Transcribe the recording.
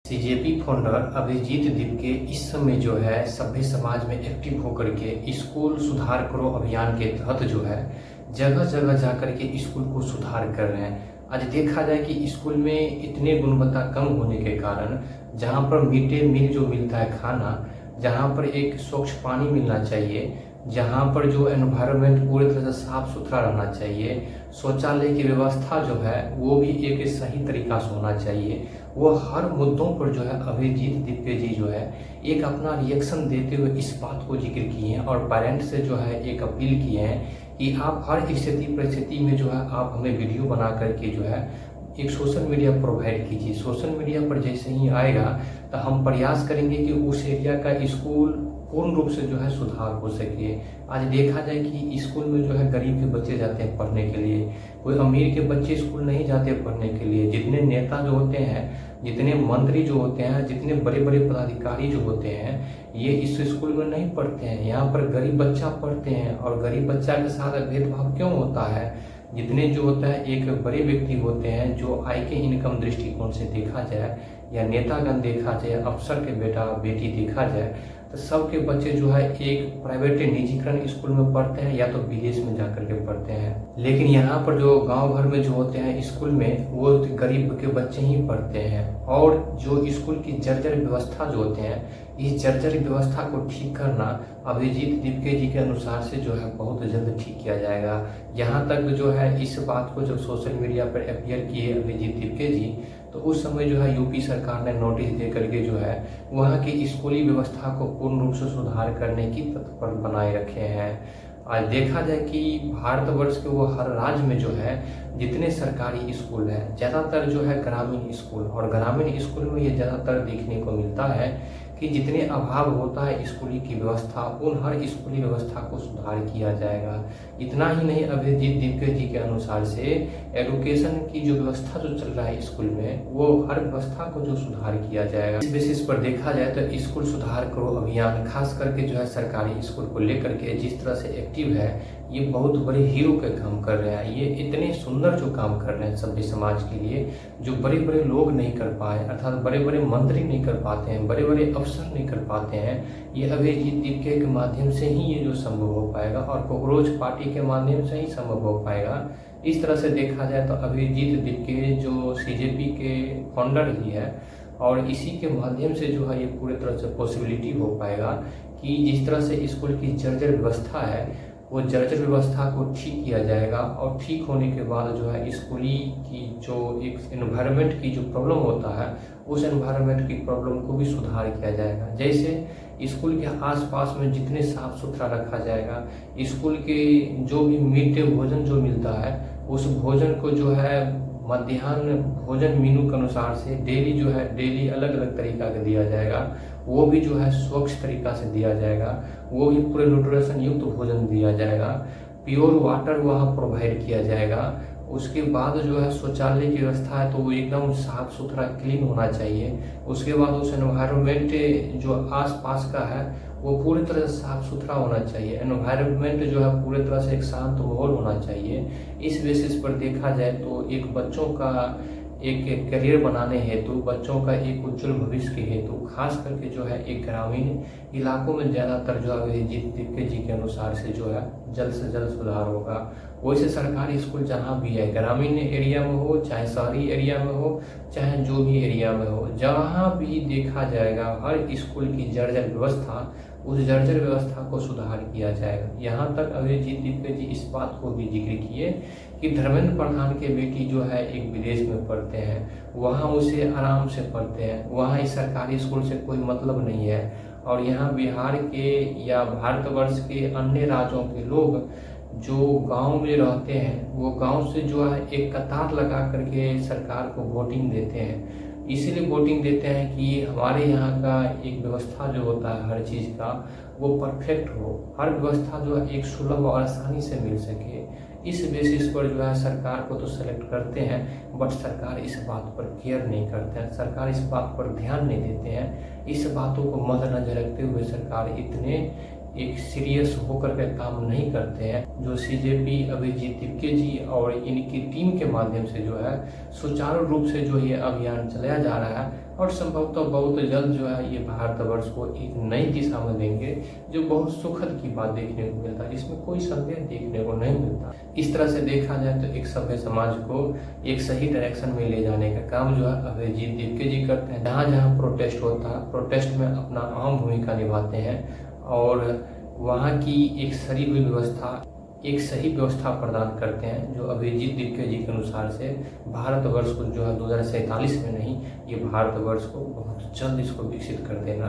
CJP founder Abhijit Dipke इस समय जो है सभ्य समाज में एक्टिव होकर के स्कूल सुधार करो अभियान के तहत जो है जगह जगह जाकर के स्कूल को सुधार कर रहे हैं। आज देखा जाए कि स्कूल में इतने गुणवत्ता कम होने के कारण जहां पर मिड डे मील जो मिलता है खाना, जहां पर एक स्वच्छ पानी मिलना चाहिए, जहां पर जो एनवायरनमेंट पूरी तरह से साफ सुथरा रहना चाहिए, शौचालय की व्यवस्था जो है वो भी एक सही तरीका से होना चाहिए, वो हर मुद्दों पर जो है अभिजीत दीपके जी जो है एक अपना रिएक्शन देते हुए इस बात को जिक्र किए हैं और पेरेंट्स से जो है एक अपील किए हैं कि आप हर स्थिति परिस्थिति में जो है आप हमें वीडियो बना करके जो है एक सोशल मीडिया प्रोवाइड कीजिए। सोशल मीडिया पर जैसे ही आएगा तो हम प्रयास करेंगे कि उस एरिया का स्कूल पूर्ण रूप से जो है सुधार हो सके। आज देखा जाए कि स्कूल में जो है गरीब के बच्चे जाते हैं पढ़ने के लिए, कोई अमीर के बच्चे स्कूल नहीं जाते पढ़ने के लिए। जितने नेता जो होते हैं, जितने मंत्री जो होते हैं, जितने बड़े बड़े पदाधिकारी जो होते हैं, ये इस स्कूल में नहीं पढ़ते हैं। यहाँ पर गरीब बच्चा पढ़ते हैं और गरीब बच्चा के साथ भेदभाव क्यों होता है? जितने जो होता है एक बड़े व्यक्ति होते हैं जो आय के इनकम दृष्टिकोण से देखा जाए या नेतागण देखा जाए, अफसर के बेटा बेटी देखा जाए, तो सबके बच्चे जो है एक प्राइवेट निजीकरण स्कूल में पढ़ते हैं या तो विदेश में जाकर के पढ़ते हैं। लेकिन यहाँ पर जो गांव भर में जो होते हैं स्कूल में वो गरीब के बच्चे ही पढ़ते हैं। और जो स्कूल की जर्जर व्यवस्था जो होते हैं, इस जर्जर व्यवस्था को ठीक करना अभिजीत दीपके जी के अनुसार से जो है बहुत जल्द ठीक किया जाएगा। यहाँ तक जो है इस बात को जब सोशल मीडिया पर अपीयर किए अभिजीत दीपके जी, तो उस समय जो है यूपी सरकार ने नोटिस दे करके जो है वहाँ की स्कूली व्यवस्था को पूर्ण रूप से सुधार करने की तत्पर बनाए रखे हैं। आज देखा जाए कि भारतवर्ष के वो हर राज्य में जो है जितने सरकारी स्कूल हैं, ज़्यादातर जो है ग्रामीण स्कूल, और ग्रामीण स्कूल में ये ज़्यादातर देखने को मिलता है कि जितने अभाव होता है स्कूली की व्यवस्था, उन हर स्कूली व्यवस्था को सुधार किया जाएगा। इतना ही नहीं, अभिजीत दीपके जी के अनुसार से एडुकेशन की जो व्यवस्था जो चल रहा है स्कूल में, वो हर व्यवस्था को जो सुधार किया जाएगा। इस बेसिस पर देखा जाए तो स्कूल सुधार करो अभियान खास करके जो है सरकारी स्कूल को लेकर के जिस तरह से एक्टिव है, ये बहुत बड़े हीरो के काम कर रहे हैं। ये इतने सुंदर जो काम कर रहे हैं सभ्य समाज के लिए, जो बड़े बड़े लोग नहीं कर पाए, अर्थात बड़े बड़े मंत्री नहीं कर पाते हैं, बड़े बड़े अफसर नहीं कर पाते हैं, ये अभिजीत दीपके के माध्यम से ही ये जो संभव हो पाएगा और कॉकरोच पार्टी के माध्यम से ही संभव हो पाएगा। इस तरह से देखा जाए तो अभिजीत दीपके जो सीजेपी के फाउंडर ही है और इसी के माध्यम से जो है ये पूरी तरह से पॉसिबिलिटी हो पाएगा कि जिस तरह से स्कूल की जर्जर व्यवस्था है वो जर्जर व्यवस्था को ठीक किया जाएगा और ठीक होने के बाद जो है स्कूली की जो एक एनवायरनमेंट की जो प्रॉब्लम होता है उस एनवायरनमेंट की प्रॉब्लम को भी सुधार किया जाएगा। जैसे स्कूल के आसपास में जितने साफ सुथरा रखा जाएगा, स्कूल के जो भी मिड डे भोजन जो मिलता है उस भोजन को जो है मध्याह्न भोजन मेनू के अनुसार से डेली अलग अलग तरीका का दिया जाएगा। वो भी जो है स्वच्छ तरीका से दिया जाएगा, वो भी पूरे न्यूट्रिशन युक्त भोजन दिया जाएगा, प्योर वाटर वहाँ प्रोवाइड किया जाएगा। उसके बाद जो है शौचालय की व्यवस्था है तो वो एकदम साफ सुथरा क्लीन होना चाहिए। उसके बाद उस एनवायरनमेंट जो आसपास का है वो पूरी तरह से साफ सुथरा होना चाहिए। एनवायरनमेंट जो है पूरी तरह से एक शांत माहौल होना चाहिए। इस बेसिस पर देखा जाए तो एक बच्चों का एक करियर बनाने हेतु, बच्चों का एक उज्जवल भविष्य के हेतु खास करके जो है एक ग्रामीण इलाकों में ज़्यादातर जो अभिजीत दीपके जी के अनुसार से जो है जल्द से जल्द सुधार होगा। वैसे सरकारी स्कूल जहाँ भी है, ग्रामीण एरिया में हो चाहे शहरी एरिया में हो चाहे जो भी एरिया में हो, जहाँ भी देखा जाएगा हर स्कूल की जर्जर व्यवस्था, उस जर्जर व्यवस्था को सुधार किया जाएगा। यहाँ तक अभिजीत दीपके जी इस बात को भी जिक्र किए कि धर्मेंद्र प्रधान के बेटी जो है एक विदेश में पढ़ते हैं, वहाँ उसे आराम से पढ़ते हैं, वहाँ इस सरकारी स्कूल से कोई मतलब नहीं है। और यहाँ बिहार के या भारतवर्ष के अन्य राज्यों के लोग जो गांव में रहते हैं वो गांव से जो है एक कतार लगा करके सरकार को वोटिंग देते हैं। इसीलिए वोटिंग देते हैं कि हमारे यहाँ का एक व्यवस्था जो होता है हर चीज़ का वो परफेक्ट हो, हर व्यवस्था जो है एक सुलभ और आसानी से मिल सके। इस बेसिस पर जो है सरकार को तो सेलेक्ट करते हैं, बट सरकार इस बात पर केयर नहीं करते हैं, सरकार इस बात पर ध्यान नहीं देते हैं। इस बातों को मद्देनजर रखते हुए सरकार इतने एक सीरियस होकर के काम नहीं करते हैं। जो सीजेपी अभिजीत दीपके जी और इनकी टीम के माध्यम से जो है सुचारू रूप से जो ये अभियान चलाया जा रहा है, और संभवतः बहुत जल्द जो है ये भारतवर्ष को एक नई दिशा में देंगे, जो बहुत सुखद की बात देखने को मिलता है, इसमें कोई संदेह देखने को नहीं मिलता। इस तरह से देखा जाए तो एक सभ्य समाज को एक सही डायरेक्शन में ले जाने का काम जो है अभिजीत दीपके जी करते हैं। जहाँ जहाँ प्रोटेस्ट होता है, प्रोटेस्ट में अपना अहम भूमिका निभाते हैं और वहाँ की एक सही हुई व्यवस्था, एक सही व्यवस्था प्रदान करते हैं, जो अभिजीत दीपके जी के अनुसार से भारतवर्ष को जो है 2047 में नहीं, ये भारतवर्ष को बहुत जल्द इसको विकसित कर देना